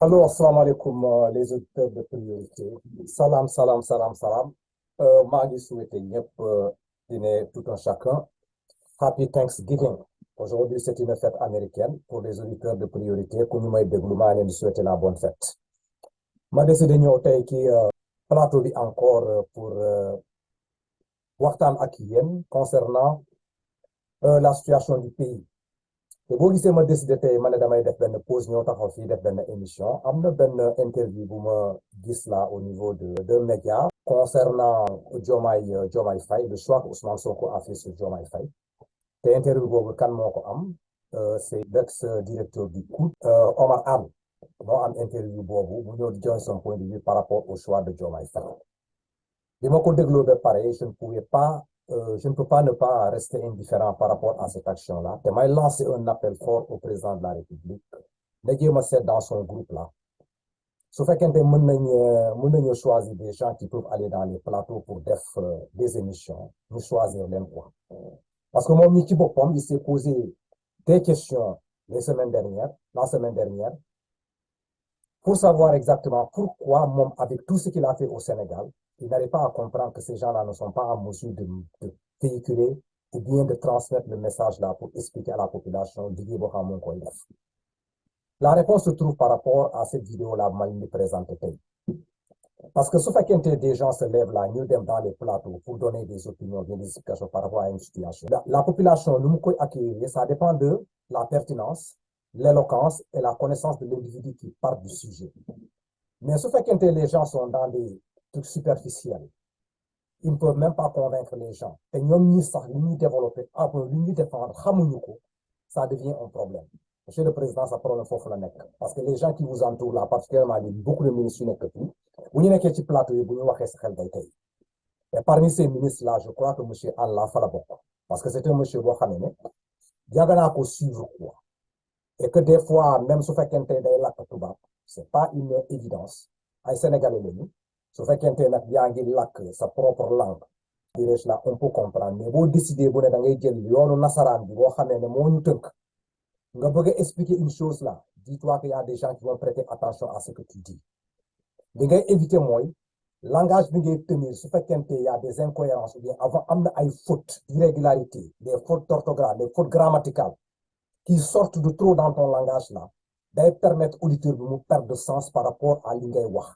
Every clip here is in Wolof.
Alors, assalamu alaikum, les auditeurs de priorité. Salam, salam, salam, salam. maa ngi souhaité ñëpp dîner tout un chacun. Happy Thanksgiving. Aujourd'hui, c'est une fête américaine pour les auditeurs de priorité. Ku ñu may déglu maa leen di souhaiter la bonne fête. Ma décidé ñëw tey ci plateau bi encore pour waxtaan ak yéen concernant la situation du pays. te boo gisee ma décidé tey ma ne damay def benn pause ñëw taxaw fii def benn émission am na benn interview bu ma gis là au niveau de médias concernant Diomaye Faye, le choix que Ousmane Sonko a fait sur Diomaye Faye. te interview boobu kan moo ko am c'est l'ex-directeur du COUD Omar Anne moo am interview boobu mu ñëw di joxe son point de vue par rapport au choix de Diomaye Faye. bi ma ko dégloo ba pare je ne peux pas ne pas rester indifférent par rapport à cette action-là. Et m'a lancé un appel fort au président de la République. Ne jéem a seet dans son groupe-là. Su fekkente mën nañu choisir des gens qui peuvent aller dans les plateaux pour des émissions, ñu choisir leen quoi. Parce que moom mi ci boppam, il s'est posé des questions la semaine dernière, pour savoir exactement pourquoi moom, avec tout ce qu'il a fait au Sénégal, il n'arrive pas à comprendre que ces gens-là ne sont pas en mesure de véhiculer ou bien de transmettre le message là pour expliquer à la population liggéey boo xam moo koy def. La réponse se trouve par rapport à cette vidéo-là ma leen di présenter tey. Parce que su fekkente des gens se lèvent là ñu dem dans les plateaux pour donner des opinions, des explications par rapport à une situation. La population nu mu koy accueillir, ça dépend de la pertinence, l'éloquence et la connaissance de l'individu qui parle du sujet. Mais su fekkente les gens sont dans des trucs superficiels, ils ne peuvent même pas convaincre les gens. Et ñoom ñi sax li ñuy développer après li ñuy défendre xamuñu ko, ça devient un problème. Monsieur le Président, ça problème foofu la nekk. Parce que les gens qui vous entourent là, particulièrement beaucoup de ministres yu nekk fii, bu ñu nekkee ci plateau yi bu ñu waxee sa xel day tey. Et parmi ces ministres là, je crois que monsieur Allah fa la bokk. Parce que c'est un monsieur boo xam ne yàgg naa ko suivre quoi. Et que des fois, même su fekkente day làkk tubaab, c'est pas une évidence. Ay Sénégalais lañu. su fekkente nag yaa ngi làkk sa propre langue dirais là on peut comprendre mais boo décider bu ne da ngay jël yoonu nasaraan bi boo xamee ne moo ñu tënk nga bëgg a expliquer une chose là dis-toi qu'il y a des gens qui vont prêter attention à ce que tu dis li ngay éviter mooy langage bi ngay tenir su fekkente y a des incohérences ou bien avant am na ay fautes d'irrégularité, des fautes d'orthographe, des fautes grammaticales qui sortent de trop dans ton langage là day permettre auditeur bi mu perdre de sens par rapport à li ngay wax.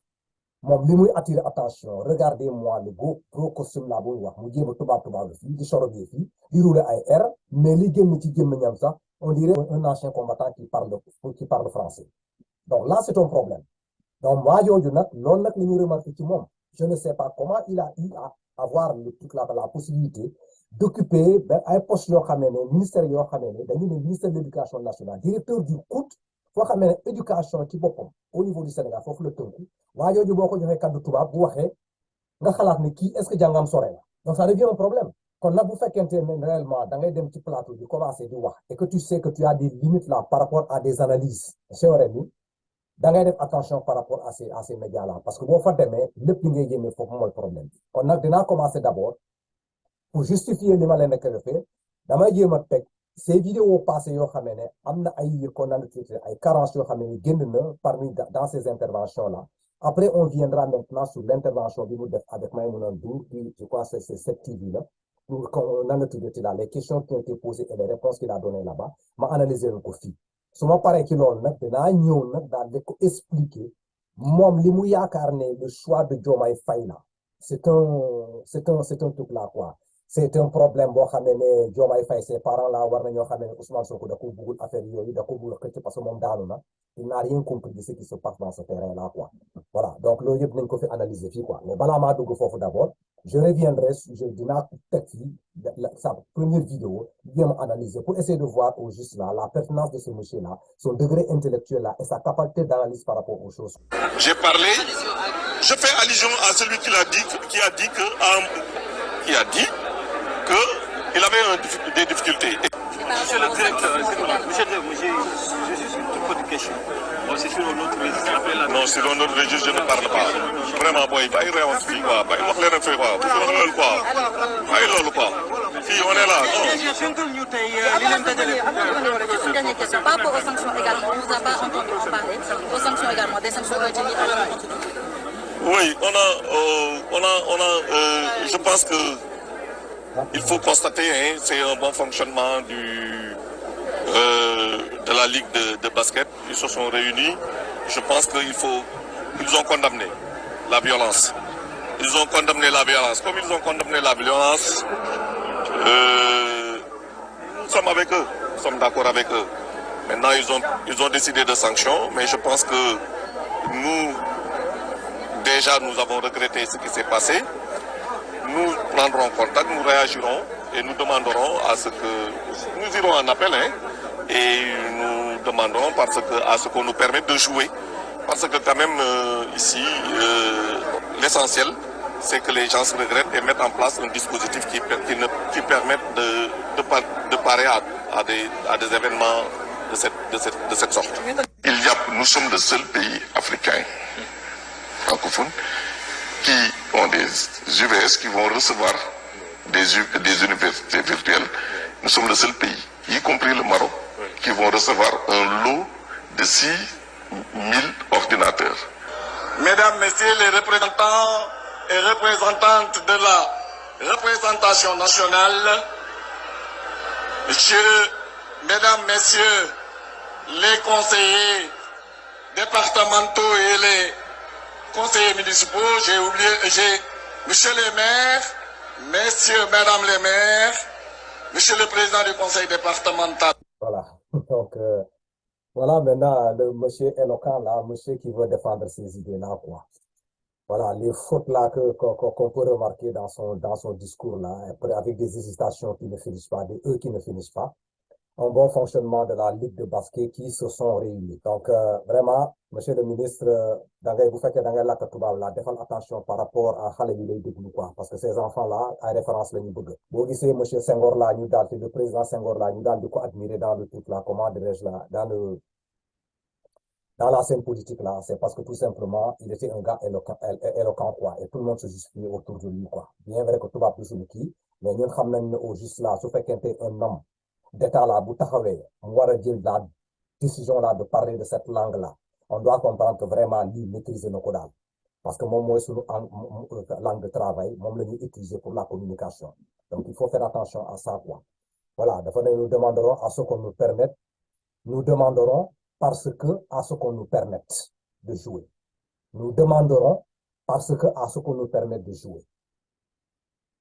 moom li muy attirer attention regardez-moi le gros costume là booy wax mu jéem a tubaab fii di chorobie fii di rouler ay air mais li génn ci gémmiñam sax on dirait un ancien combattant qui parle français. Donc là c'est un problème. Donc waa jooju nag loolu nag la ñuy remarquer ci moom je ne sais pas comment il a eu à avoir le truc là la possibilité d'occuper ben ay postes yoo xam ne ministère yoo xam ne dañu ne ministère de l'éducation nationale directeur du COUD foo xam ne éducation ci boppam au niveau du Sénégal foofu la tënku waa jooju boo ko joxee kaddu tubaab bu waxee nga xalaat ne kii est-ce que jàngam sore la donc ça devient un problème. kon nag bu fekkente ne réellement da ngay dem ci plateau bi commencer di wax et que tu sais que tu as des limites là par rapport à des analyses c'est vrai ni da ngay def attention par rapport à ces médias là parce que boo fa demee lépp li ngay génne foofu mooy problème bi. kon nag dinaa commencer d'abord pour justifier li ma leen nekk defee damay jéem a teg ces vidéos passées yoo xam ne am na ay ay carences yoo xam ne génn na parmi dans ces interventions là. Après, on viendra maintenant sur l'intervention du MOUDEF avec Maïmouna Ndour, je crois que c'est cette TV-là, pour qu'on analyse là, les questions qui ont été posées et les réponses qu'il a données là-bas, m'a analysé le coffre. Si je pareil qu'il a expliquer, moi, le choix de Diomaye Faye là, c'est un truc là, quoi. C'est un problème boo xam ne Diomaye Faye ses parents là war nañoo xam ne Ousmane Sonko da ko bëggul affaire yooyu da ko bëggul xëcc parce que moom daanu na il n'a rien compris de ce qui se passe dans ce terrain là quoi. Voilà donc loolu yëpp nañ ko fi analyser fii quoi mais balaa maa dugg foofu d'abord je reviendrai dinaa teg fii sa première vidéo jéem a analyser pour essayer de voir au juste là la pertinence de ce monsieur là son degré intellectuel là et sa capacité d'analyse par rapport aux choses. J'ai parlé, je fais allusion à celui qui a dit qu'il avait des difficultés. Monsieur le directeur, monsieur, j'ai juste une toute petite question. Bon, c'est sur un autre registre. Non, sur un autre registre, je ne parle pas. Vraiment, boy, il y a un fille, quoi. Il y a un fille, quoi. Fille, on est là. Une dernière question. Par rapport aux sanctions également, on ne vous a pas entendu en parler. Aux sanctions également, Oui, je pense que il faut constater, hein, c'est un bon fonctionnement de la Ligue de basket. Ils se sont réunis. Je pense qu'ils ont condamné la violence. Ils ont condamné la violence. Comme ils ont condamné la violence, nous sommes avec eux. Nous sommes d'accord avec eux. Maintenant, ils ont décidé de sanctions, mais je pense que nous, déjà, nous avons regretté ce qui s'est passé. Nous prendrons contact, nous réagirons et nous demanderons à ce que... Nous irons en appel, hein, et nous demanderons à ce qu'on nous permette de jouer. Parce que quand même, ici, l'essentiel, c'est que les gens se regrettent et mettent en place un dispositif qui permette de parer à des événements de cette sorte. Nous sommes le seul pays africain francophone qui ont des UVS qui vont recevoir des universités virtuelles. Nous sommes le seul pays, y compris le Maroc, qui vont recevoir un lot de 6 000 ordinateurs. Mesdames, Messieurs les représentants et représentantes de la représentation nationale, Mesdames, Messieurs les conseillers départementaux et les conseillers municipaux, Monsieur le maire, Messieurs, Mesdames les maires, Monsieur le président du conseil départemental. Voilà, donc voilà maintenant le monsieur éloquent là, monsieur qui veut défendre ses idées là, quoi. Voilà, les fautes là qu'on peut remarquer dans son discours là, avec des hésitations qui ne finissent pas, qui ne finissent pas. Un bon fonctionnement de la Ligue de basket qui se sont réunis. Donc, vraiment, monsieur le ministre, vous faites que défendre attention par rapport à quoi, parce que ces enfants-là, à référence, le niveau 2. Vous voyez, monsieur Senghor là, le président Senghor là, nous de quoi admirer dans le truc là, comment dirais-je là, dans la scène politique là, c'est parce que tout simplement, il était un gars éloquent quoi, et tout le monde se justifiait autour de lui, quoi. Bien vrai que tout va plus sur le qui, mais nous savons au juste là, ce fait qu'il était un homme d'État là, bu taxawee mu war a jël la décision là de parler de cette langue là, on doit comprendre que vraiment lui maîtriser na ko daal parce que moom mooy sunu langue de travail moom la ñuy utiliser pour la communication, donc il faut faire attention à ça, quoi. Voilà, dafa ne nous demanderons à ce qu'on nous permette, nous demanderons parce que à ce qu'on nous permette de jouer, nous demanderons parce que à ce qu'on nous permette de jouer.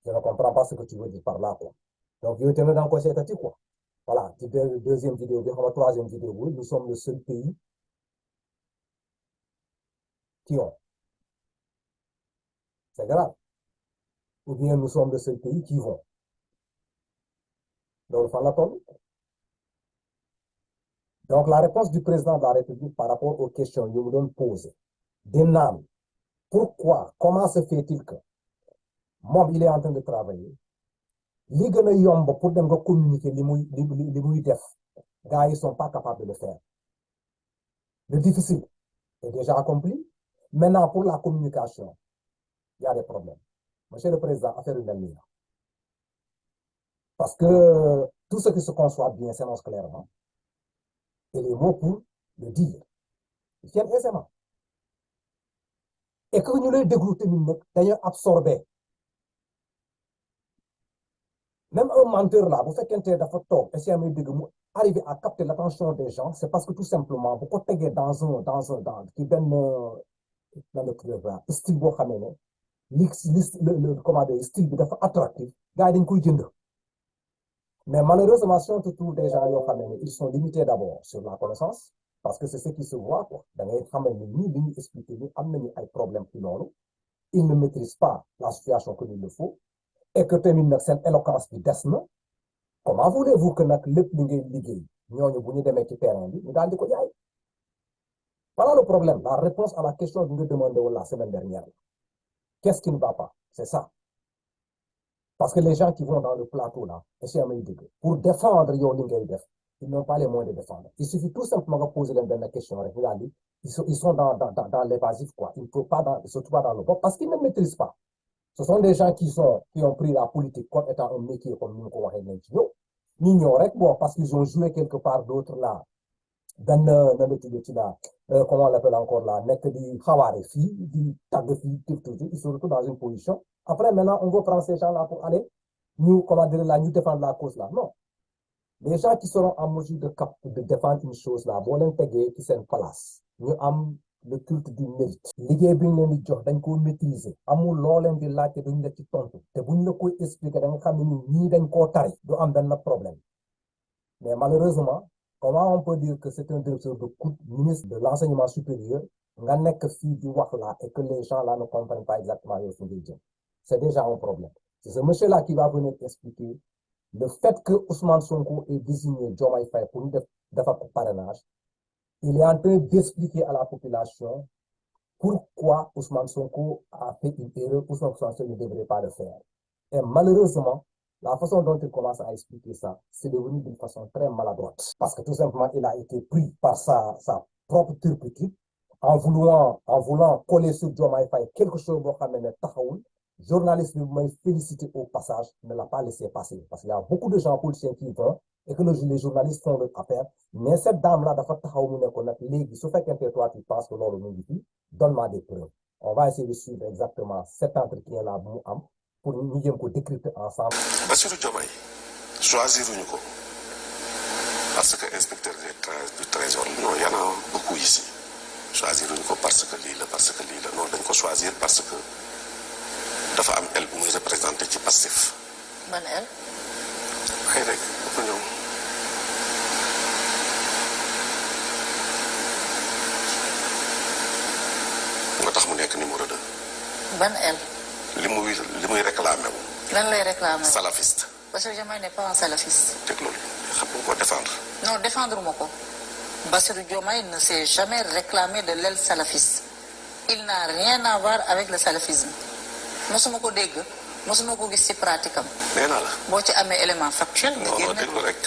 Je ne comprends pas ce que tu veux dire par là, quoi. Donc il y a dans quoi c'est quoi. Voilà, deuxième vidéo, troisième vidéo, oui, nous sommes le seul pays qui ont. C'est grave. Ou bien nous sommes le seul pays qui vont. Donc, donc, la réponse du président de la République par rapport aux questions que nous donne posées. Denam, pourquoi, comment se fait-il que moi, il est en train de travailler, li gën a yomb pour dem nga communiquer li muy def, gars yi sont pas capables de le faire. Le difficile est déjà accompli. Maintenant, pour la communication, il y a des problèmes. Monsieur le Président, affaire une parce que tout ce qui se conçoit bien s'énonce clairement. Et les mots pour le dire, ils viennent aisément. Et que nous les dégoûtons, d'ailleurs absorbés. Même un menteur là, vous faites qu'un tel d'affaires, essayer de arriver à capter l'attention des gens, c'est parce que tout simplement, vous côté dans qui donne dans le style boo xamee ne comment dire style bi dafa attractif, gars yi dañ koy jënd. Mais malheureusement, si on te trouve des gens yoo xam ne ils sont limités d'abord sur la connaissance, parce que c'est ce qui se voit, quoi. Da ngay xam ne ñii li ñu expliqué ni am nañu ay problèmes ci loolu, ils ne maîtrisent pas la situation comme il le faut. Et que tamit nag seen éloquence bi des na, comment voulez-vous que nag lépp li ngay liggéey ñooñu bu ñu demee ci terrain bi ñu daal di ko jaay? Voilà le problème, la réponse à la question que nous demandons la semaine dernière. Qu'est-ce qui ne va pas? C'est ça. Parce que les gens qui vont dans le plateau là, pour défendre ils n'ont pas les moyens de défendre. Il suffit tout simplement de poser la question. Regardez, ils sont dans l'évasif, quoi. Ils ne peuvent pas se trouver dans le bon parce qu'ils ne maîtrisent pas. Ce sont des gens qui ont pris la politique comme étant un métier comme nous, bon, parce qu'ils ont joué quelque part d'autre là. benn na la tudd ci la comment on l'appelle encore là nekk di xawaare fii di tàgg fii toujours ils se retrouvent dans une position après maintenant on veut prendre ces gens là pour aller ñu comment dire là ñu défendre la cause là non les gens qui seront en mesure de défendre une chose là boo leen tegee ci seen place ñu am le culte du mérite liggéey bi ñu leen di jox dañ ko maîtriser amul loo leen di laajte duñ la ci tontu te buñ la koy expliquer da nga xam ne ñii dañ koo tari du am benn problème mais malheureusement comment on peut dire que c'est un directeur de COUD ministre de l'enseignement supérieur nga nekk fii di wax là et que les gens là ne comprennent pas exactement yow fi ngay jëm c'est déjà un problème c'est ce monsieur là qui va venir expliquer le fait que Ousmane Sonko ait désigné Diomaye Faye pour ñu defar ko parrainage il est en train d'expliquer à la population pourquoi Ousmane Sonko a fait une erreur, Ousmane Sonko ne devrait pas le faire. Et malheureusement, la façon dont il commence à expliquer ça, c'est devenu d'une façon très maladroite. Parce que tout simplement, il a été pris par sa propre turpitude en voulant coller sur Diomaye Faye quelque chose boo xam ne taxawul. Journaliste bi may féliciter au passage ne l'a pas laissé passer parce qu'il y a beaucoup de gens politiciens qui vont et que les journalistes font leur affaire mais cette dame là dafa taxaw mu ne ko nag léegi su fekkente toi tu penses que loolu mu ngi fi donne-moi des preuves on va essayer de suivre exactement cet entretien là bu mu am pour ñu jëm ko décrypter ensemble. Bassirou Diomaye choisiruñu ko parce que inspecteur du trésor non y en a beaucoup ici choisiruñu ko parce que lii la non dañ ko choisir parce que dafa am el bu muy représenté ci Pastef. ban el. ay rek dafa ñëw. nga tax mu nekk numéro 2. ban el. li muy réclamé wu. lan lay réclamé. salafiste. Bassirou Diomaye n'est pas un salafiste. teg loolu xam nga ko défendre. non défendre ma ko. Bassirou Diomaye ne s'est jamais réclamé de l'aile salafiste. Il n'a rien à voir avec le salafisme. mosuma ko dégg mosuma ko gis ci pratique am. nee naa la. boo ci amee élément factuel. nga génne non déglu rek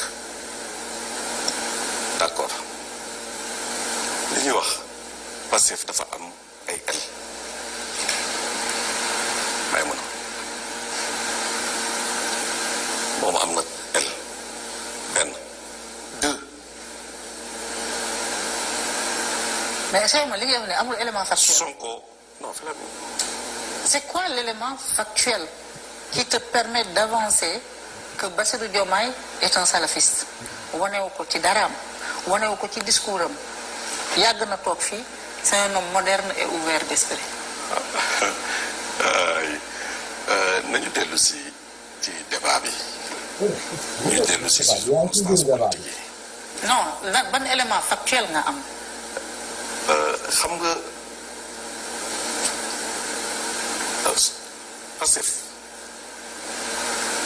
d'accord li ñuy wax Pastef dafa am ay el may mën moom am na el benn deux. mais Cheikh ma li nga wax ne amul élément factuel. Sonko non fi la. C'est quoi l'élément factuel qui te permet d'avancer que Bassirou Diomaye est un salafiste wanewu ko ci daraam wanewu ko ci discours am yàgg na toog fii c'est un homme moderne et ouvert d'esprit. nañu dellu si ci débat bi ñu dellu si circonstance politique yi. non ban élément factuel nga am. xam nga Pastef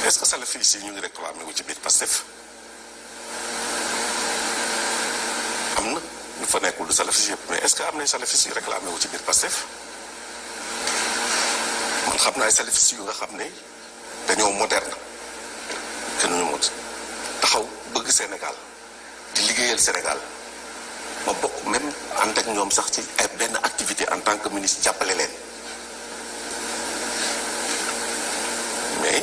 est-ce que salafiste yi ñu ngi réclamé wu ci biir Pastef am na ñu fa nekkul du salafiste yëpp mais est-ce que am na salafiste yu réclamé wu ci biir Pastef man xam naa ay salafiste yu nga xam ne dañoo moderne kenn ñu mot taxaw bëgg Sénégal di liggéeyal Sénégal ma bokk même ànd ak ñoom sax ci ay benn activité en tant que ministre jàppale leen. mais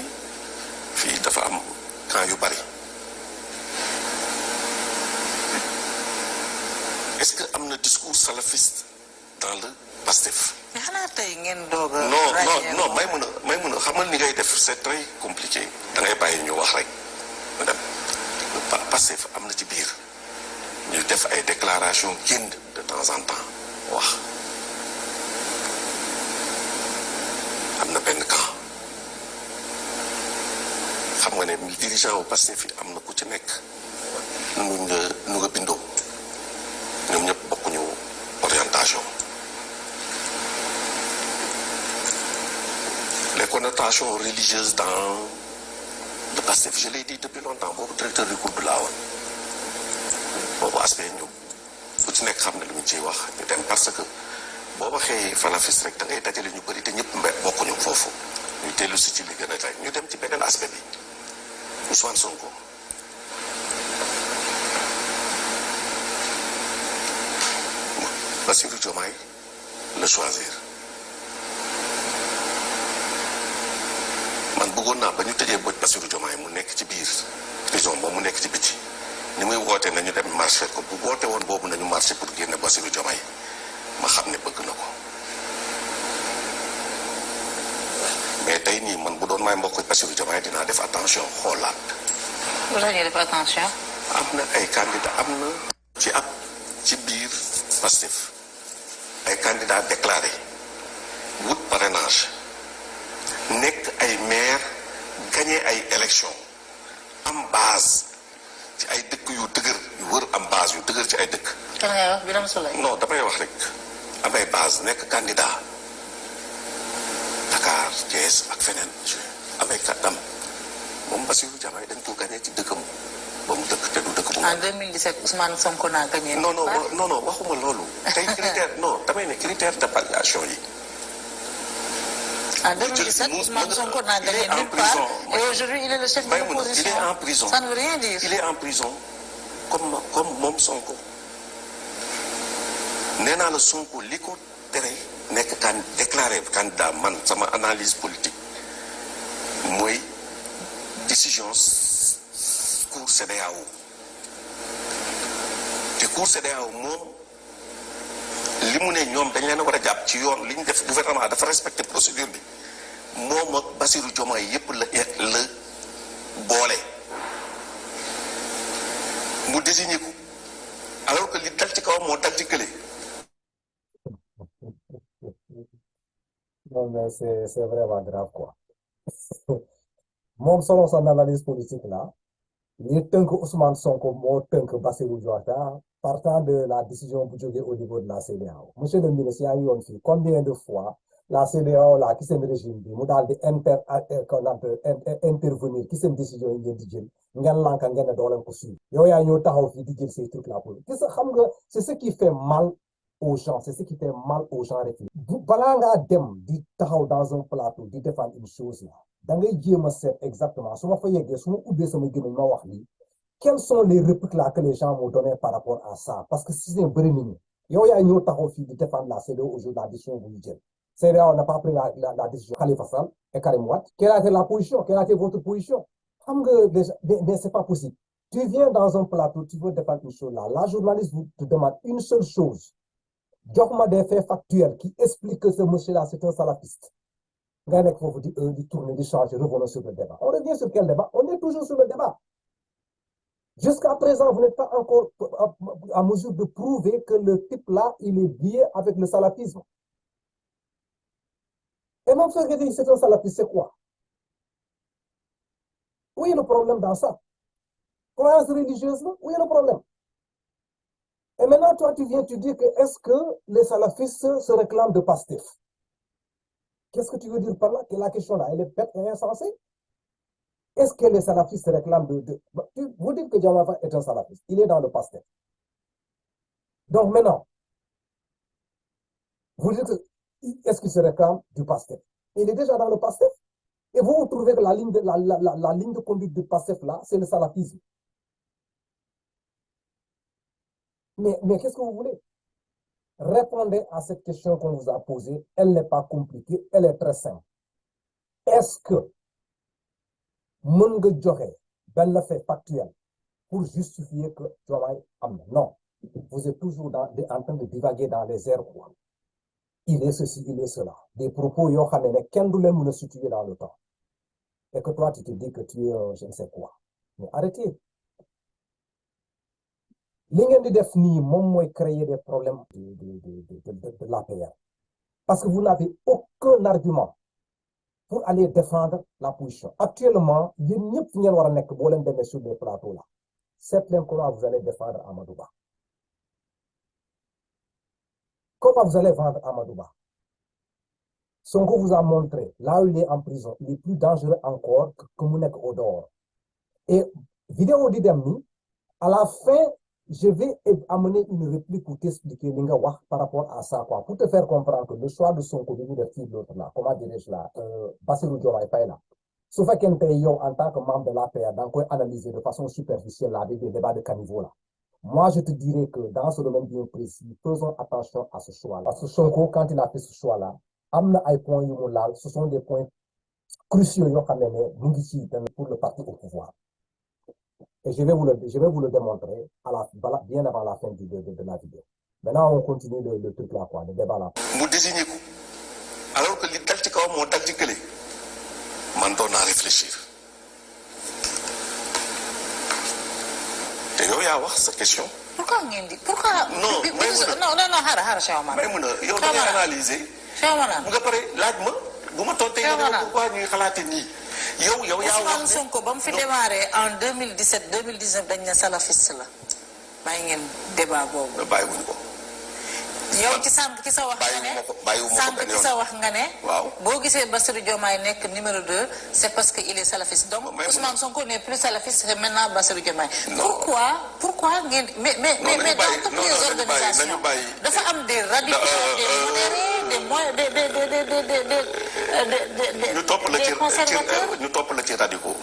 fii dafa am camp yu bari est-ce que am na discours salafiste dans le Pastef. mais xanaa tey ngeen doog a. non may mun a xamal ni ngay def c'est très compliqué da ngay bàyyi ñu wax rek mu dem Pastef am na ci biir ñu def ay déclaration génn de temps en temps wax am na benn camp. xam nga ne dirigeant wu Pastef fi am na ku ci nekk nu nga bindoo ñoom ñëpp bokkuñu orientation les connotations religieuses dans le Pastef je l'ai dit depuis longtemps boobu directeur du groupe laa woon boobu aspect ñu ku ci nekk xam ne lu ñu ciy wax ñu dem parce que boo waxee salafiste rek da ngay dajale ñu bëri te ñëpp bokkuñu foofu ñu dellu si ci li gën a tey ñu dem ci beneen aspect bi Ousmane Sonko Bassirou Diomaye le choisir man bëggoon naa ba ñu tëjee boj Bassirou Diomaye mu nekk ci biir prison moom mu nekk ci biti ni muy woote nañu dem marché ko bu woote woon boobu nañu marché pour génne Bassirou Diomaye ma xam ne bëgg na ko mais tey nii man bu doon may mbokk Bassirou Diomaye dinaa def attention xoolaat. lu tax ñuy def attention. am na ay candidats am na ci biir Pastef ay candidats déclarés wut parrainage nekk ay maire gagné ay élection am base ci ay dëkk yu dëgër yu wër am base yu dëgër ci ay dëkk. kan ngay wax Birame Souleye. non damay wax rek am ay base nekk candidat Dakar Thiès ak feneen am ay kàddam moom Bassirou Diomaye dañ ko gagné ci dëkkam ba mu dëkk te du dëkk bu. en 2017 Ousmane Sonko naa gagné. non waxuma loolu. tey critère non damay ne critère d'évaluation yi. En 2017, Ousmane Sonko n'a gagné nulle part et aujourd'hui il est le chef de l'opposition. Il est en prison. Ça ne veut rien dire. Il est en prison comme moom Sonko. nee naa la Sonko li ko tere nekk déclaré candidat man sama analyse politique mooy décision cour CEDEAO te cour CEDEAO moom li mu ne ñoom dañ leen a war a jàpp ci yoon li ñu def gouvernement dafa respecté procédure bi moom ak Bassirou Diomaye yépp la boole mu désigné ko alors que li dal ci kawam moo dal ci kële. Non, mais c'est vraiment grave, quoi. Moom selon son analyse politique là, li tënk Ousmane Sonko moo tënk Bassirou Diomaye partant de la décision bu jógee au niveau de la CEDEAO. Monsieur le ministre yaa ngi yoon fii combien de fois la CEDEAO là ki seen régime bi mu daal di intervenir ki seen décision yi ngeen di jël ngeen lanka ngeen ne doo leen ko suivre yow yaa ñëw taxaw fii di jël ces trucs là pour gis nga xam nga c'est ce qui fait mal aux gens, c'est ce qui fait mal aux gens rek balaa ngaa dem di taxaw dans un plateau di défendre une chose là da ngay jéem a seet exactement su ma fa yeggee su ma ubbee sama gémmiñ ma wax lii quelles sont les répliques là que les gens m'ont donné par rapport à ça parce que si c'est bëri nañu yow yaa ñëw taxaw fii di défendre la CEDEAO aujourd'hui la décision bu ñu jël CEDEAO n'a pas pris la décision Khalifa Sall et Karim Wade quelle a été la position quelle a été votre position xam nga déjà mais c'est pas possible tu viens dans un plateau tu veux défendre une chose là la journaliste vous te demande une seule chose jox ma des faits factuels qui expliquent que ce monsieur-là c'est un salafiste nga nekk foofu di tourner di changer revenons sur le débat on revient sur quel débat on est toujours sur le débat jusqu'à présent vous n'êtes pas encore à mesure de prouver que le type-là il est lié avec le salafisme et même ce que dit c'est un salafiste c'est quoi où est le problème dans ça croyance religieuse là où est le problème. Et maintenant, toi, tu viens, tu dis que est-ce que les salafistes se réclament de Pastef? Qu'est-ce que tu veux dire par là? Que la question là, elle est bête et insensée? Est-ce que les salafistes se réclament vous dites que Diomaye Faye est un salafiste. Il est dans le Pastef. Donc maintenant, vous dites que est-ce qu'il se réclame du Pastef? Il est déjà dans le Pastef. Et vous trouvez que la ligne de conduite du Pastef là, c'est le salafisme. Mais qu'est-ce que vous voulez? Répondez à cette question qu'on vous a posée. Elle n'est pas compliquée, elle est très simple. Est-ce que mën nga joxe benn fait factuel pour justifier que Diomaye am na? Non. Vous êtes toujours en train de divaguer dans les airs, quoi. Il est ceci, il est cela. Des propos yoo xam ne kenn du leen mën a situer dans le temps. Et que toi, tu te dis que tu es je ne sais quoi. Mais arrêtez. Li ngeen di def nii moom mooy créer des problèmes de l'APR. Parce que vous n'avez aucun argument pour aller défendre la position. Actuellement, yéen ñëpp ngeen war a nekk boo leen demee sur les plateaux là. C'est plein comment vous allez défendre Amadou Ba. Comment vous allez vendre Amadou Ba? Sonko vous a montré, là où il est en prison, il est plus dangereux encore que mu nekk au dehors. Et vidéo di dem ni, à la fin, je vais amener une réplique pour t'expliquer li nga wax par rapport à ça, quoi, pour te faire comprendre que le choix de Sonko bi ñu def fii l'autre là, comment dirais-je là, Bassirou Diomaye Faye là, su fekkente yow en tant que membre de l'APR da nga koy analyser de façon superficielle là, avec des débats de caniveau là. Moi, je te dirais que dans ce domaine bien précis, faisons attention à ce choix-là. Parce que Sonko, quand il a fait ce choix-là, am na ay points yu mu laal, ce sont des points cruciaux yoo xam ne mu ngi ci pour le parti au pouvoir. Et je vais vous le démontrer bien avant la fin de la vidéo. Maintenant, on continue le truc là, quoi, le débat là. mu désigné ko alors que li dal ci kawam moo dal ci kële man doon naa réfléchir te yow yaa wax sa question. pourquoi ngeen di pourquoi. non xaaral Cheikh Omar. may mun a yow da ngay analyser. Cheikh Omar bu nga pare laaj ma bu ma tontee nga pourquoi ñuy xalaate nii. yow yaa wax Ousmane Sonko ba mu fi démarré en 2017 2019 dañ ne salafiste la bàyyi ngeen débat boobu. bàyyiwuñ ko. yow ci sànq ci sa wax nga ne sànq ci sa wax nga ne. waaw boo gisee Bassirou Diomaye nekk numéro 2 c'est parce que il est salafiste donc Ousmane Sonko n'est plus salafiste c'est maintenant Bassirou Diomaye. pourquoi ngeen mais dans toutes les organisations dafa am des radicaux des modérés des conservateurs. ñu topp la ci radicaux.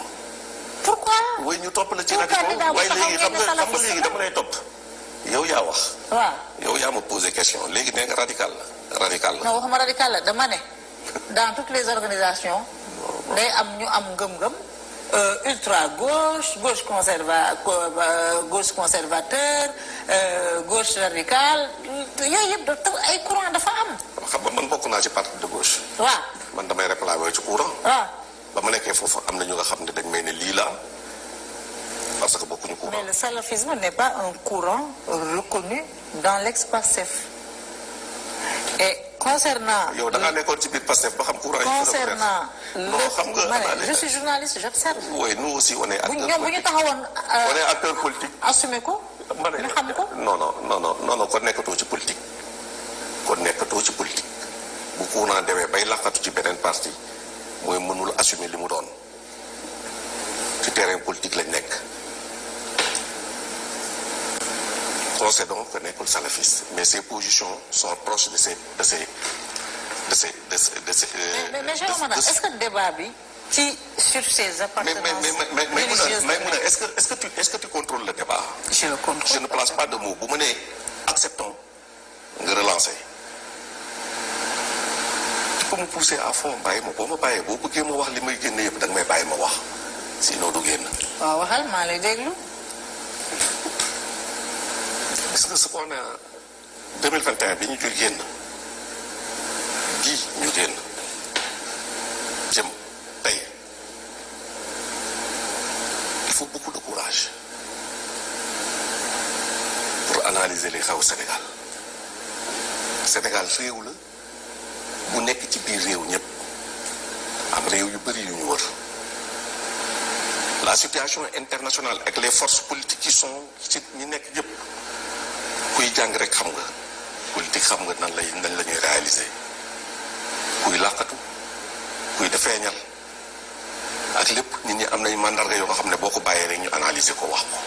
pourquoi. oui ñu topp la ci radicaux waaye léegi xam nga léegi dama lay topp. yow yaa wax. waaw yow yaa ma posé question léegi nee nga radical la. non waxuma radical la dama ne dans toutes les organisations day am ñu am ngëm-ngëm ultra gauche gauche conservateur gauche radical yooyu yëpp ay courant dafa am. xam nga man bokk naa ci parti de gauche. waaw man damay réclamer ci courant. waaw ba ma nekkee foofu am na ñu nga xam ne dañ may ne lii la parce que bokkuñu courant. mais le salafisme n'est pas un courant reconnu dans l'ex-Pastef. Et concernant. yow da ngaa nekkoon ci biir Pastef ba xam courant yi. concernant non xam nga je suis journaliste j'observe. oui nous aussi on est acteur politique. ñoom bu ñu taxawoon. on est acteur politique. assumé ko. ñu xam ko. non kon nekkatoo ci politique. bu courant demee bay laqatu ci beneen parti mooy mënul assumer li mu doon ci terrain politique lañ nekk. concédons que nekkul salafiste mais ses positions sont proches de ces. mais est-ce que débat bi ci sur ces appartenances religieuses mais est-ce que tu contrôles le débat. je le contrôle. je ne place pas de mots bu ma nee acceptons nga relancer. tu peux me pousser à fond bàyyi ma boo ma bàyyee boo bëggee ma wax li may génne yëpp da nga may bàyyi ma wax sinon du génn. waaw waxal maa lay déglu. gis nga ce qu'on a 2021 bi ñu jul génn bii ñu génn jëm tey il faut beaucoup de courage pour analyser li xew Sénégal réew la bu nekk ci biir réew ñëpp am réew yu bëri yu ñu wër la situation internationale avec les forces politiques qui sont ci ñi nekk ñëpp kuy jàng rek xam nga politique xam nga nan la ñuy réaliser kuy làqatu kuy defeeñal ak lépp nit ñi am nañ mandarga yoo xam ne boo ko bàyyee rek ñu analyser ko wax ko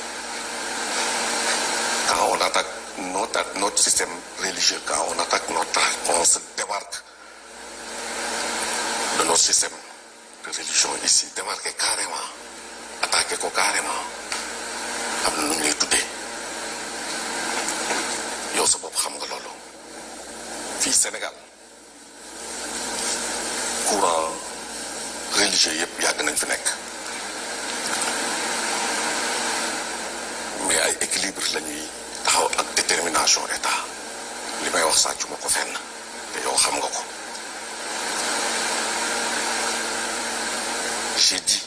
quand on attaque notre système religieux quand on attaque on se démarque de notre système de religion ici démarqué carrément attaqué ko carrément am na nu ñu lay tuddee yow sa bopp xam nga loolu fii Sénégal courant religieux yëpp yàgg nañ fi nekk mais ay équilibre la ñuy taxaw ak détermination état li may wax sàccu ma ko fenn te yow xam nga ko j'ai dit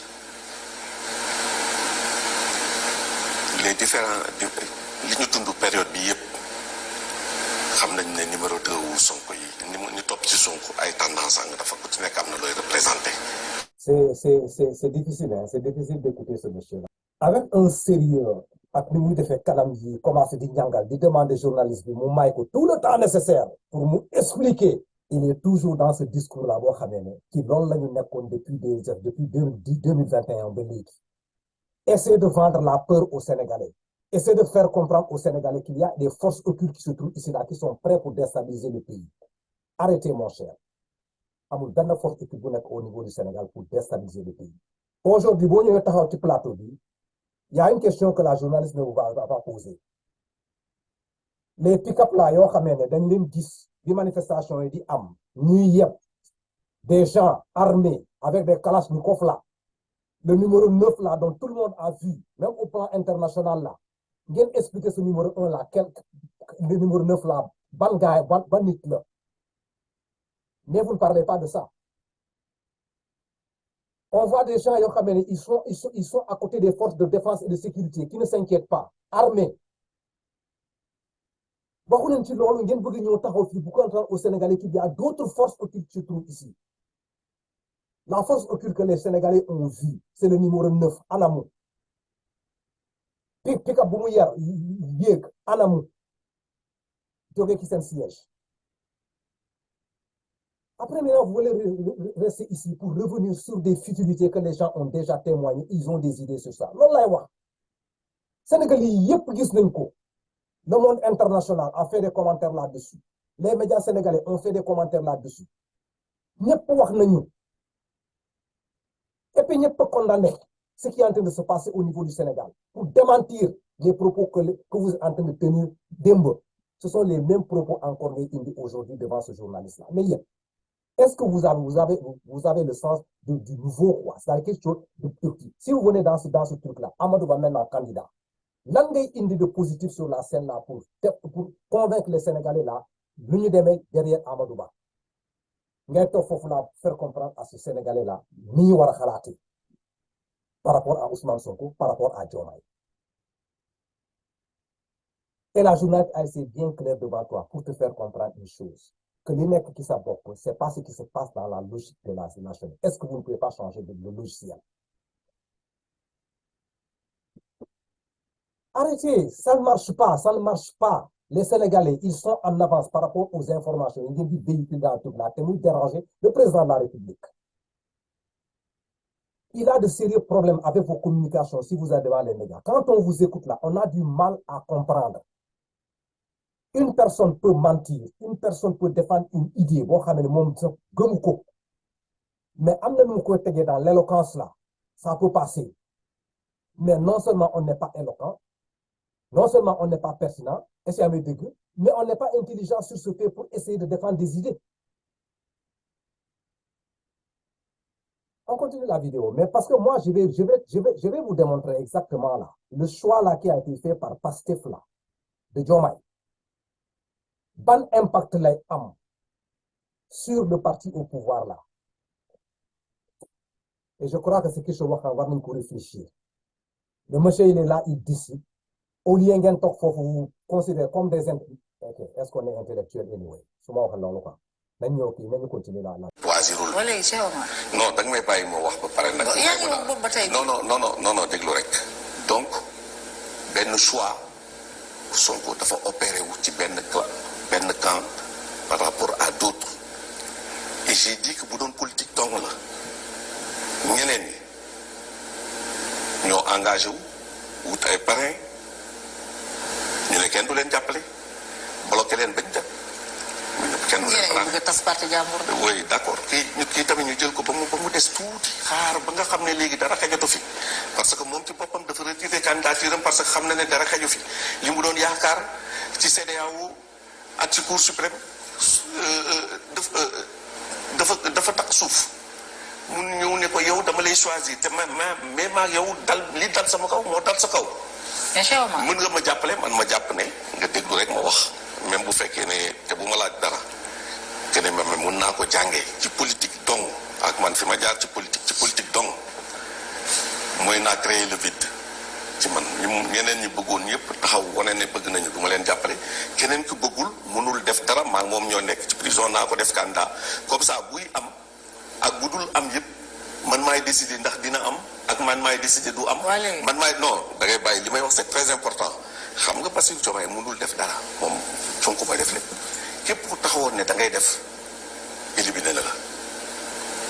les différents li ñu dund période bi yëpp xam nañ ne numéro 2 wu Sonko yi ñu topp ci Sonko ay tendance nga dafa ku ci nekk am na looy représenté. C'est difficile, hein? C'est difficile d'écouter ce monsieur-là. Avec un sérieux ak ni muy defee kanam yi commencé di ñàngal di demander journaliste bi mu may ko tout le temps nécessaire pour mu expliquer. Il est toujours dans ce discours-là boo xamee ne ci loolu la ñu nekkoon depuis 2021 ba léegi. Essayer de vendre la peur aux Sénégalais. Essayer de faire comprendre aux Sénégalais qu'il y a des forces occultes qui se trouvent ici là qui sont prêtes pour déstabiliser le pays. Arrêtez mon cher. Amul benn force occulte bu nekk au niveau du Sénégal pour déstabiliser le pays. Aujourd'hui boo ñëwee taxaw ci plateau bi il y a une question que la journaliste ne va poser. Les pick-up là yoo xamee ne dañ leen gis bi manifestation yi di am ñuy yeb des gens armés avec des kalachnikovs là le numéro 9 là, dont tout le monde a vu, même au plan international là, ngeen expliquer ce numéro 1 là, le numéro 9 là, ban gars, ban nit là. Mais vous ne parlez pas de ça. On voit des gens, ils sont à côté des forces de défense et de sécurité qui ne s'inquiètent pas, armés. Au Sénégalais qu'il y a d'autres forces occultes qui se trouvent ici. La force occulte que les Sénégalais ont vue, c'est le numéro 9, Anamou. Pika Boumouyar, Yek, Anamou. Djogé qui s'en siège. Après, maintenant, vous voulez rester ici pour revenir sur des futilités que les gens ont déjà témoigné. Ils ont des idées sur ça. Sénégalais, yep, gis nañ ko. Le monde international a fait des commentaires là-dessus. Les médias sénégalais ont fait des commentaires là-dessus. Ñepp wax nañu. Et puis ñepp condamner ce qui est en train de se passer au niveau du Sénégal pour démentir les propos que vous êtes en train de tenir d'embe. Ce sont les mêmes propos encore indiqués aujourd'hui devant ce journaliste-là. Mais est-ce que vous avez le sens du nouveau roi? C'est quelque chose de petit. Si vous venez dans ce truc-là, Amadou va maintenant candidat. Lan ngay indi de positif sur la scène là pour convaincre les Sénégalais là, l'union des derrière Amadou Ba. Ngay toog foofu là faire comprendre à ces Sénégalais là, ni ñu war a xalaatee par rapport à Ousmane Sonko, par rapport à Diomaye. Et la journaliste a été bien claire devant toi pour te faire comprendre une chose. Que les mecs qui s'abordent, c'est pas ce qui se passe dans la logique de la nation. Est-ce que vous ne pouvez pas changer de logiciel? Arrêtez, ça ne marche pas, ça ne marche pas. Les Sénégalais, ils sont en avance par rapport aux informations. Ils viennent du véhicule dans tout là, témoin déranger le président de la République. Il a de sérieux problèmes avec vos communications si vous êtes devant les médias. Quand on vous écoute là, on a du mal à comprendre. Une personne peut mentir, une personne peut défendre une idée, mais dans l'éloquence là, ça peut passer. Mais non seulement on n'est pas éloquent, non seulement on n'est pas pertinent, mais on n'est pas intelligent sur ce fait pour essayer de défendre des idées. On continue la vidéo, mais parce que moi, je vais vous démontrer exactement là, le choix là qui a été fait par Pastef là, de Diomaye. Ban impact lay am sur le parti au pouvoir là. Et je crois que c'est quelque chose qu'on va nous réfléchir. Le monsieur, il est là, il décide. Au lieu de vous considérer comme des intellectuels. Okay. Est-ce qu'on est intellectuel anyway? Souvent, on va continuer là. Non, da nga may bàyyi ma wax ba pare nag. non déglu rek. Donc benn choix Sonko dafa opéré wu ci benn camp par rapport à d'autres. Et j'ai dit que bu doon politique dong la ñeneen ñi ñoo engagé wu wut ay parrain ñu ne kenn du leen jàppale bloqué leen bañ dem. kenn du leen oui d'accord kii tamit ñu jël ko ba mu des tuuti xaar ba nga xam ne léegi dara xajatu fi parce que moom ci boppam dafa retiré candidature am parce que xam na ne dara xaju fi li mu doon yaakaar ci CEDEAO ak ci Cour suprême dafa tax suuf mun ñëw ne ko yow dama lay choisir te mais maa yow li dal sama kaw moo dal sa kaw. mën nga ma jàppale man ma jàpp ne nga déglu rek ma wax même bu fekkee ne te bu ma laaj dara que ne même mun naa ko jàngee ci politique dong ak man fi ma jaar ci politique dong mooy naa créer le vide ci man ñeneen ñi bëggoon yëpp taxaw wane ne bëgg nañu du ma leen jàppale keneen ki bëggul mënul def dara maa moom ñoo nekk ci prison naa ko def candidat comme ça buy am ak bu dul am yëpp man maay décider ndax dina am ak man maay décider du am. man maay non da ngay bàyyi li may wax c'est très important xam nga Bassirou Diomaye mënul def dara moom Sonko mooy def lépp képp ku taxawoon ne da ngay def éliminé la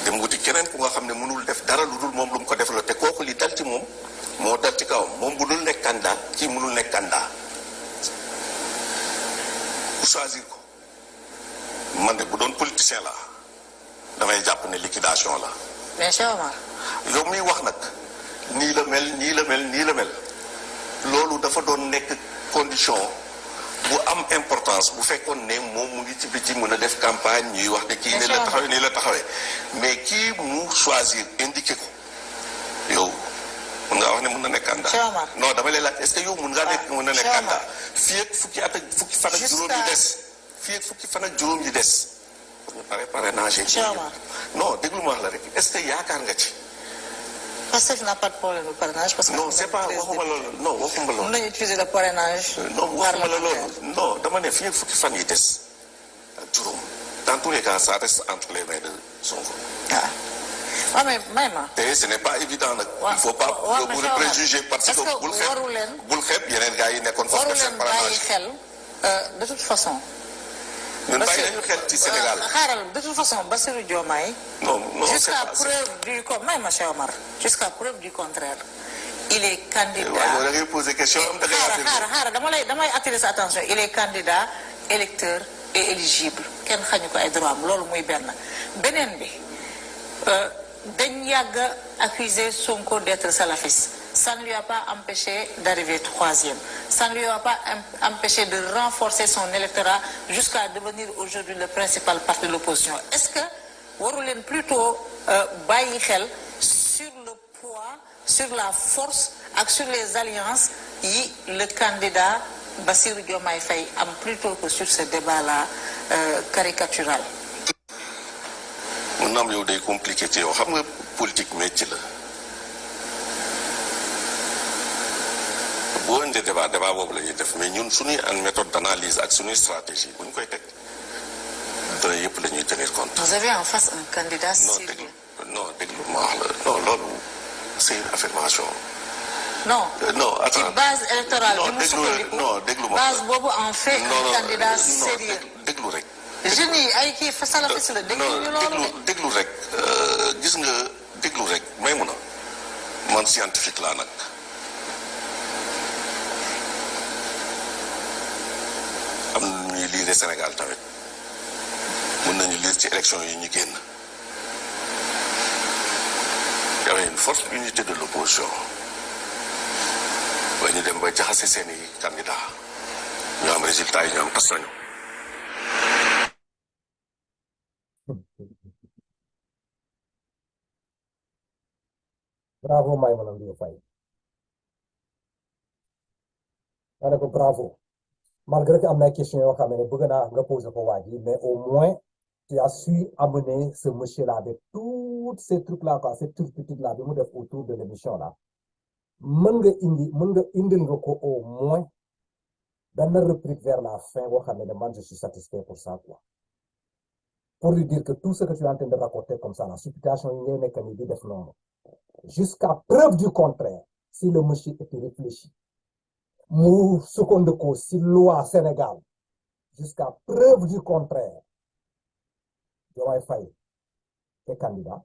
dem wuti keneen ku nga xam ne mënul def dara lu dul moom lu mu ko defaloo te kooku li dal ci moom moo dal ci kawam moom bu dul nekk candidat kii mënul nekk candidat ku choisir ko man de bu doon politicien la damay jàpp ne liquidation la. mais Cheikh Omar. yow miy wax nag nii la mel loolu dafa doon nekk condition bu am importance bu fekkoon ne moom mu ngi ci biti mën a def campagne ñuy wax ne kii ne la taxawee nii la taxawee mais kii mu choisir indiqué ko yow mun na nekk candidat. Cheikh Omar. non dama lay laaj est-ce que yow mun ngaa nekk mun na nekk Cheikh Omar. candidat fii ak fukki at ak fukki fan ak juróom yi des fii ak fukki fan ak juróom yi des ñu pare parrainage Cheikh Omar. non déglu ma wax la rek est-ce que yaakaar nga ci. Pastef n'a pas de problème de parrainage parce que non c'est pas waxuma loolu non waxuma mën loolu. nañu utiliser le parrainage. non waxuma la loolu non dama ne fii ak fukki fan yi des ak juróom dans tous les cas ça reste entre les mains de Sonko. waaw mais may ma. te ce n'est pas évident nag. waaw il faut pas waaw bu préjuger parce que bul xeeb bul xeeb yeneen gars yi nekkoon foofu waru def seen leen bàyyi parrainage. xel de toute façon. ñun bàyyi nañu xel ci Sénégal. xaaral de toute façon Bassirou Diomaye. non c'est jusqu'à pas preuve du may ma Cheikh Omar. jusqu'à preuve du contraire. il est candidat. waaw da ngay poser question am da ngay affirmer. xaaral damay attirer sa attention il est candidat électeur et éligible kenn xañu ko ay droit am loolu muy beneen bi dañ yàgg a accuser Sonko d'être salafiste ça ne lui a pas empêché d'arriver troisième ça ne lui a pas empêché de renforcer son électorat jusqu'à devenir aujourd'hui le principal parti de l'opposition est-ce que waru leen plutôt bàyyi xel sur le poids sur la force ak sur les alliances yi le candidat Bassirou Diomaye Faye am plutôt que sur ce débat-là caricatural. mun na am yow day compliqué ci yow xam nga politique métier la boo indee débat boobu la ñuy def mais ñun suñuy an méthode d'analyse ak suñuy stratégie bu ñu koy teg dana yëpp la ñuy tenir compte. Vous avez en face un candidat sérieux. déglu ma wax la non loolu c'est une affirmation. non attends ci base électorale bi mu sukkandiku déglu ma base boobu en fait un candidat sérieux. déglu rek. jeunes yi ay kii fa salafiste la déglu ñu loolu déglu rek gis nga déglu rek may mun a man scientifique laa nag am na ñuy lire Sénégal tamit mën nañu lire ci élection yi ñu génn y avait une forte unité de l'opposition ba ñu dem ba jaxase seeni candidat ñu am résultat yi ñu am tas nañu. Bravo Maïmouna Ndoye Faye ma ne ko bravo malgré que am na question yoo xam ne bëgg naa nga poser ko waa ji mais au moins tu as su amener ce monsieur là avec tous ces trucs là quoi ces turpitudes là bi mu def autour de l'émission là mën nga indil nga ko au moins benn réplique vers la fin boo xam ne man je suis satisfait pour ça quoi pour lui dire que tout ce que tu es en train de raconter comme ça la supputation yi ngay nekk ni di def noonu jusqu'à preuve du contraire si le monsieur était réfléchi mu sukkandiku si loi Sénégal jusqu'à preuve du contraire Diomaye Faye est candidat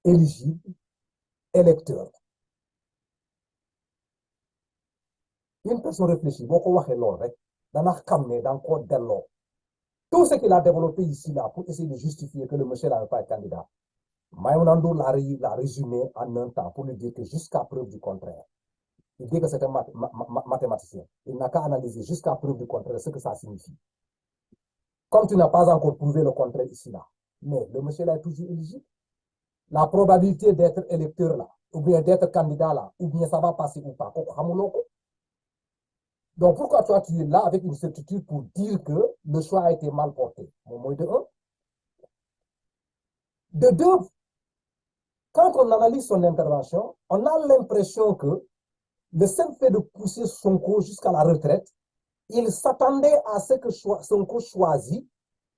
éligible électeur une personne réfléchie boo ko waxee loolu rek dana xam ne danga ko delloo tout ce qu'il a développé ici là pour essayer de justifier que le monsieur n'avait pas été candidat Maïmouna Ndoye l'a résumé en un temps pour lui dire que jusqu'à preuve du contraire il dit que c'est un mathématicien il n'a qu'à analyser jusqu'à preuve du contraire ce que ça signifie comme tu n'as pas encore prouvé le contraire ici là mais le monsieur là est toujours éligible la probabilité d'être électeur là ou bien d'être candidat là ou bien ça va passer ou pas kooku xamuloo ko donc pourquoi toi tu es là avec une certitude pour dire que le choix a été mal porté moom mooy de un de deux quand on analyse son intervention on a l'impression que le simple fait de pousser Sonko jusqu'à la retraite il s'attendait à ce que Sonko choisit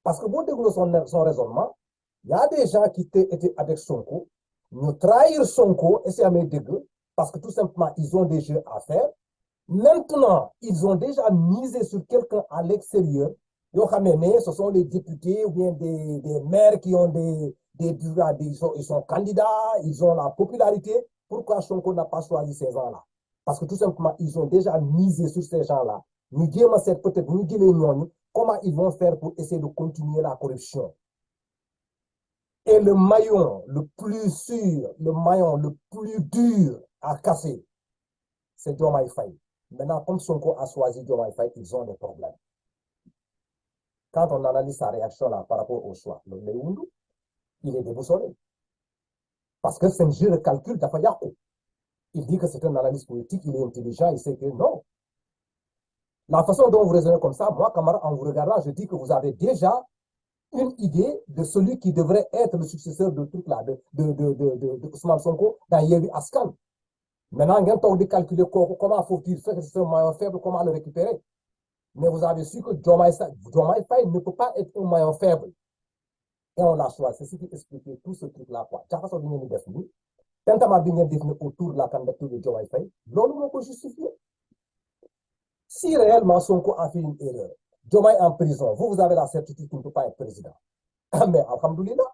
parce que boo déglu son raisonnement il y a des gens qui étaient avec Sonko ñu trahir Sonko et c'est amee dégg parce que tout simplement ils ont des jeux à faire maintenant ils ont déjà misé sur quelqu'un à l'extérieur yoo xam ne ce sont les députés ou bien des maires qui ont ils sont candidats ils ont la popularité pourquoi Sonko n'a pas choisi ces gens-là parce que tout simplement ils ont déjà misé sur ces gens-là ñu jéem a seet peut-être ñu jëlee ñooñu comment ils vont faire pour essayer de continuer la corruption et le maillon le plus sûr le maillon le plus dur à casser c'est Diomaye Faye maintenant comme Sonko a choisi Diomaye Faye ils ont des problèmes quand on analyse sa réaction là par rapport au choix loolu lay wundu il est déboussolé parce que c'est un jeu de calcul dafa yàqu Il dit que c'est un analyste politique, il est intelligent, il sait que non. La façon dont vous raisonnez comme ça, moi, camarade, en vous regardant, je dis que vous avez déjà une idée de celui qui devrait être le successeur de truc là, de Ousmane Sonko dans Yewwi Askan. Maintenant, il faut calculer comment faut-il faire que c'est un maillon faible, comment le récupérer. Mais vous avez su que Diomaye Faye ne peut pas être un maillon faible. Et on l'a choisi. C'est ce qui explique tout ce truc-là. Autour de la candidature de Diomaye Faye, l'on peut justifier. Si réellement Sonko a fait une erreur, Diomaye en prison, vous avez la certitude qu'il ne peut pas être président. Mais alhamdoulilah,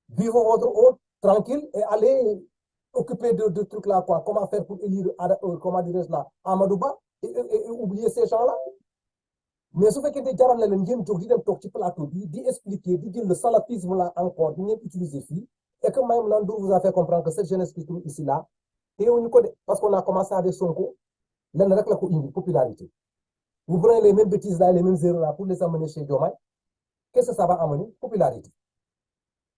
vivez votre honte tranquille et allez occuper de trucs là, quoi. Comment faire pour élire, comment dirais-je là, Amadouba et oublier ces gens-là. Mais ce fait que des gens là, ils plateau, d'y expliquer, d'y dire le salafisme là encore, d'y utiliser fille, et que même Landou vous a fait comprendre que cette jeunesse qui trouve ici là, et on y connaît, parce qu'on a commencé avec Sonko, l'un avec la popularité. Vous prenez les mêmes bêtises là, les mêmes erreurs là pour les amener chez Diomaye. Qu'est-ce que ça va amener? Popularité.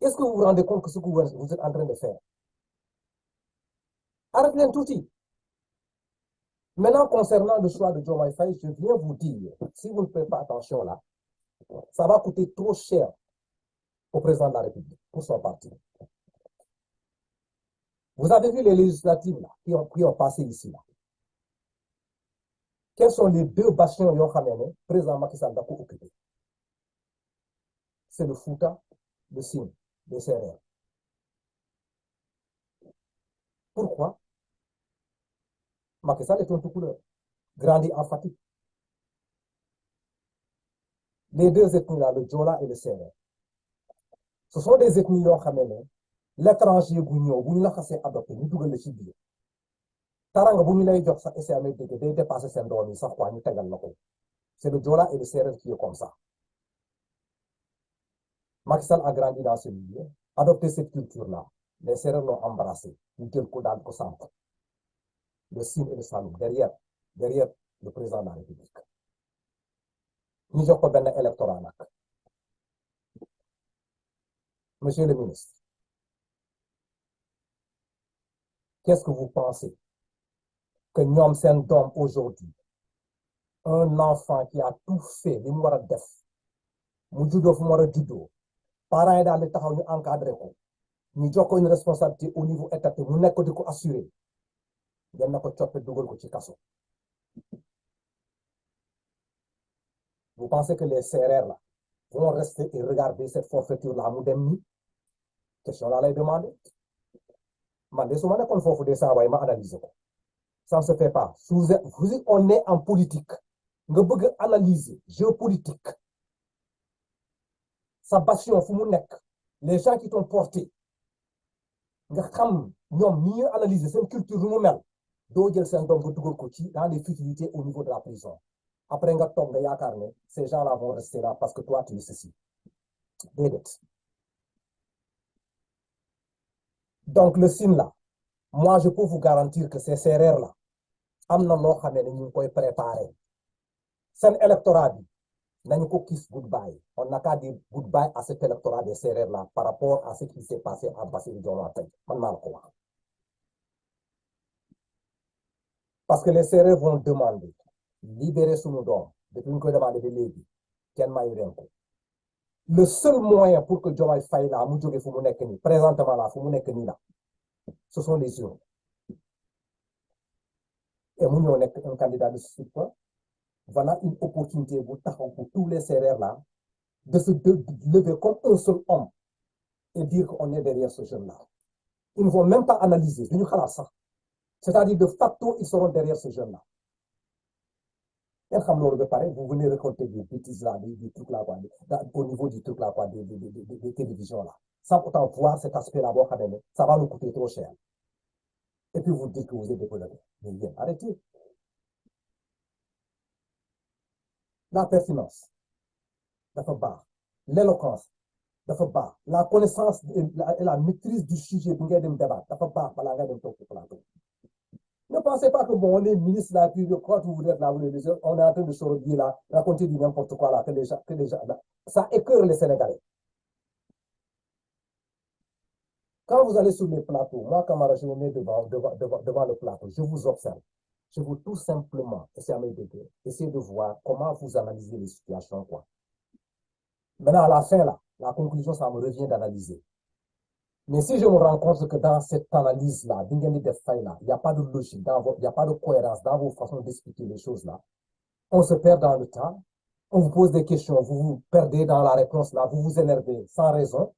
Est-ce que vous vous rendez compte que ce que vous êtes en train de faire? Arrêtez tout de suite. Maintenant, concernant le choix de Diomaye Faye, je viens vous dire, si vous ne faites pas attention là, ça va coûter trop cher au président de la République, pour son parti. Vous avez vu les législatives là, qui ont passé ici là. Quels sont les deux bastions le président Macky Sall a occupé? C'est le Fouta, le Sine, le CRR. Pourquoi? Macky Sall est un tout couleur, grandi en Fatick. Les deux ethnies là, le Djola et le CRR, ce sont des ethnies l'étranger bu ñu la xasee adopté ñu dugal la ci biir taranga bu ñu lay jox sax essai amee dégg day dépassé seen doom yi sax quoi ñu tegal la ko. C'est le Djola et le CRR qui est comme ça. Macky Sall a grandi dans ce milieu, adopté cette culture-là. Les CRR l'ont embrassé, ñu jël ko daal ko samp. Le Sine et le Saloum, derrière le président de la République. Ñu jox ko benn électorat nag. Monsieur le ministre, qu'est-ce que vous pensez que ñoom seen doom aujourd'hui, un enfant qui a tout fait li mu war a def mu juddoo fu mu war a juddoo parents yi daal di taxaw ñu encadré ko ñu jox ko une responsabilité au niveau étatique mu nekk di ko assurer ngeen na ko coppe dugal ko ci kaso. Vous pensez que les CRR là vont rester et regarder cette forfaiture là mu dem ni question là lay demander man de su ma nekkoon foofu de saa waay ma analyser ko. Ça ne se fait pas. On est en politique. Nga bëgg analyser géopolitique. Sa passion fu mu nekk. Les gens qui t'ont porté. Nga xam ñoom ñi analyser seen culture lu mu mel. Doo jël seen doom nga dugal ko ci dans les futilités au niveau de la prison. Après nga toog nga yaakaar ne ces gens-là vont rester là parce que toi tu es ceci. Déedéet. Donc le signe là, moi je peux vous garantir que ces CRR là am na loo xam ne ñu ngi koy préparer seen électorat bi nañu ko kiss goodbye. On n'a qu'à dire goodbye à cet électorat des CRR là par rapport à ce qui s'est passé à Bassirou Diomaye Faye man maa la ko wax. Parce que les CRR vont demander libérer suñu doom depuis ñu koy demander ba léegi kenn mayu leen ko. Le seul moyen pour que Diomaye Faye là mu jóge fu mu nekk nii présentement là fu mu nekk nii là ce sont les urnes. Et nous on est un candidat de ce type. Voilà une opportunité pour tous les CRR là de se lever comme un seul homme et dire qu'on est derrière ce jeune là. Ils ne vont même pas analyser. C'est-à-dire de facto ils seront derrière ce jeune là. Et comme vous venez récolter des bêtises là, des trucs là au niveau du truc là des télévisions là. Sans pourtant voir cet aspect là, ça va nous coûter trop cher. Et puis vous dites que vous êtes développé. Mais bien, arrêtez. La pertinence, l'éloquence, la connaissance et la maîtrise du sujet du débat, ne pensez pas que bon, on est ministre là, puis quand vous êtes là, on est en train de se redire là, raconter du n'importe quoi là, que déjà, ça écœure les Sénégalais. Quand vous allez sur les plateaux, moi, Camara, je me mets devant le plateau, je vous observe. Je veux tout simplement essayer de voir comment vous analysez les situations, quoi. Maintenant, à la fin, là, la conclusion, ça me revient d'analyser. Mais si je me rends compte que dans cette analyse-là, il n'y a pas de logique, il n'y a pas de cohérence dans vos façons d'expliquer les choses-là, on se perd dans le temps, on vous pose des questions, vous vous perdez dans la réponse là, vous vous énervez sans raison,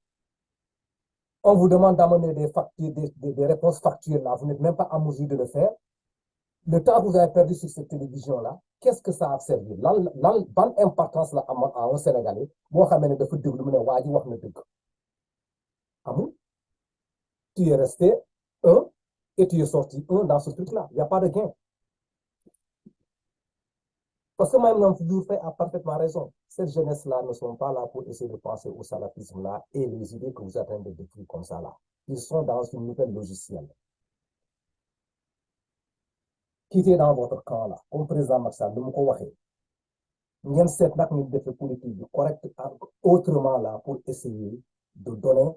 on vous demande d'amener des réponses factuelles là, vous n'êtes même pas en mesure de le faire. Le temps que vous avez perdu sur cette télévision-là, qu'est-ce que ça a servi? Ban importance là à un Sénégalais, boo xamee ne dafa déglu mu ne waa ji wax na dëgg. Amul. Tu es resté un et tu es sorti un dans ce truc-là. Il n'y a pas de gain. Parce que Mme Ndour a parfaitement raison. Cette jeunesse-là ne sont pas là pour essayer de penser au salafisme-là et les idées que vous êtes en train de décrire comme ça là. Ils sont dans une nouvelle logicielle. Quittez dans votre camp là, comme président Maxal, nous avons cette politique correcte autrement là pour essayer de donner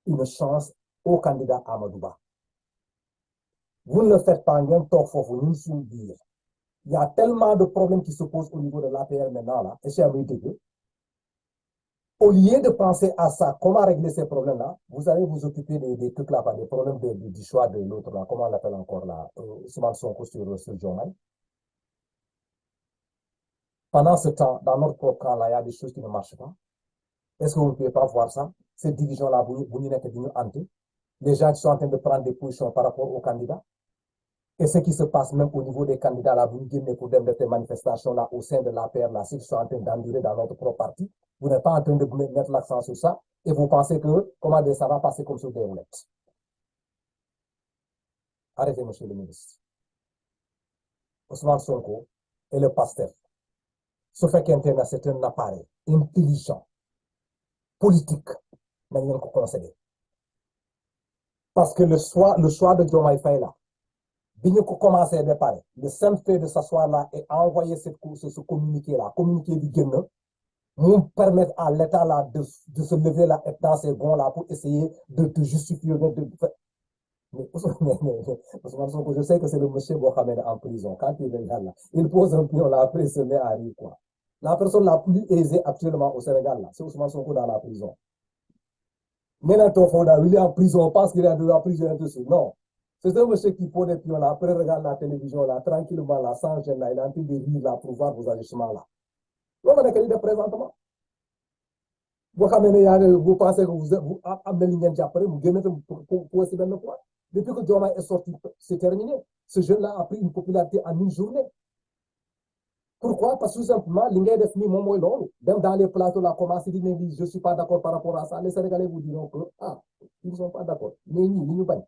une chance au candidat Amadouba. Vous ne le faites pas, il y a tellement de problèmes qui se posent au niveau de l'APR maintenant là, et chez Amédégué. Au lieu de penser à ça, comment régler ces problèmes-là, vous allez vous occuper des trucs là, des problèmes du choix de l'autre là, comment on l'appelle encore là, Ousmane Sonko sur Diomaye. Pendant ce temps, dans notre propre camp là, il y a des choses qui ne marchent pas. Est-ce que vous ne pouvez pas voir ça? Cette division-là, vous n'y n'êtes pas les gens qui sont en train de prendre des positions par rapport aux candidats. Et ce qui se passe même au niveau des candidats, là, vous ne pour des manifestations là, au sein de l'APR, là, ceux qui sont en train d'endurer dans notre propre parti, vous n'êtes pas en train de mettre l'accent sur ça, et vous pensez que, comment dire, ça va passer comme sur des roulettes. Arrêtez, monsieur le ministre. Ousmane Sonko et le pasteur. Ce fait qu'Internet, c'est un appareil intelligent, politique, mais il faut concéder. Parce que le choix de Diomaye Faye là, commencer à préparer. Le simple fait de s'asseoir là et envoyer ce communiqué-là, communiqué du Guénin, nous permettre à l'État là de se lever là et dans ces gonds là pour essayer de justifier. Mais je sais que c'est le monsieur Mohamed en prison. Quand il regarde là, il pose un pion là, après il se met à rire quoi. La personne la plus aisée actuellement au Sénégal là, c'est Ousmane Sonko dans la prison. Maintenant, il est en prison, on pense qu'il est dans la prison dessus. Non. C'est un monsieur qui pose des pions là, après regarde la télévision là, tranquillement là, sans gêne là, il est en train de rire là pour voir vos agissements là. Vous présentement. Vous pensez que vous amenez l'ingénieur après, vous gagnez pour essayer de le voir. Depuis que Diomaye est sorti, c'est terminé. Ce jeune-là a pris une popularité en une journée. Pourquoi? Parce que tout simplement, l'ingénieur est fini, mon long. Même dans les plateaux, là, commencé à dire, je ne suis pas d'accord par rapport à ça. Les Sénégalais vous diront que, ils ne sont pas d'accord. Mais ils pas.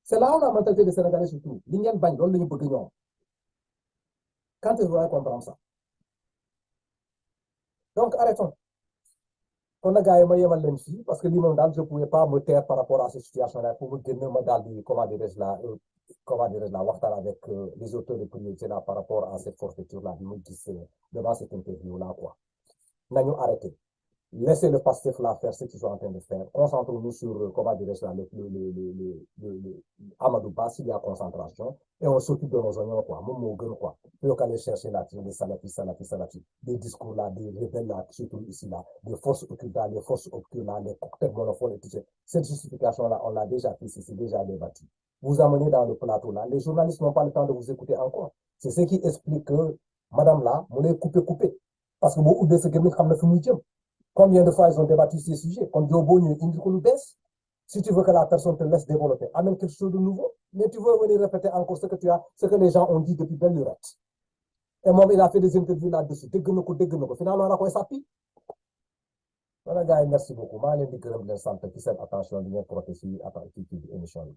C'est là où la mentalité des Sénégalais se trouve. L'ingénieur bagne, l'on ne peut pas. Quand est-ce que vous allez comprendre ça? Donc, arrêtons. On a gagné parce que je ne pouvais pas me taire par rapport à cette situation-là pour vous donner comment dirais-je là, avec les auteurs de priorité là par rapport à cette forfaiture-là, devant cette interview-là, quoi. Nous arrêter. Laissez le PASTEF là faire ce qu'ils sont en train de faire. Concentrons-nous sur, comment dirais-je là, Amadouba, s'il y a concentration, et on s'occupe de nos oignons, quoi. Quoi. Puis on aller chercher là, des salafis, des discours là, des rebelles là, surtout ici là, des forces occultes là, les cocktails monofoles et tout ça. Cette justification-là, on l'a déjà fait, c'est déjà débattu. Vous amenez dans le plateau là, les journalistes n'ont pas le temps de vous écouter encore. C'est ce qui explique que, madame là, vous les coupez. Parce que vous oubliez ce que nous avons. Combien de fois ils ont débattu ces sujets? Si tu veux que la personne te laisse développer, amène quelque chose de nouveau, mais tu veux venir répéter encore ce que les gens ont dit depuis belle lurette. Et moi, il a fait des interviews là-dessus. Finalement, on a quoi ça pis? Voilà, gars, merci beaucoup. Moi, je vais vous remercier pour cette attention de notre professeur à l'émission.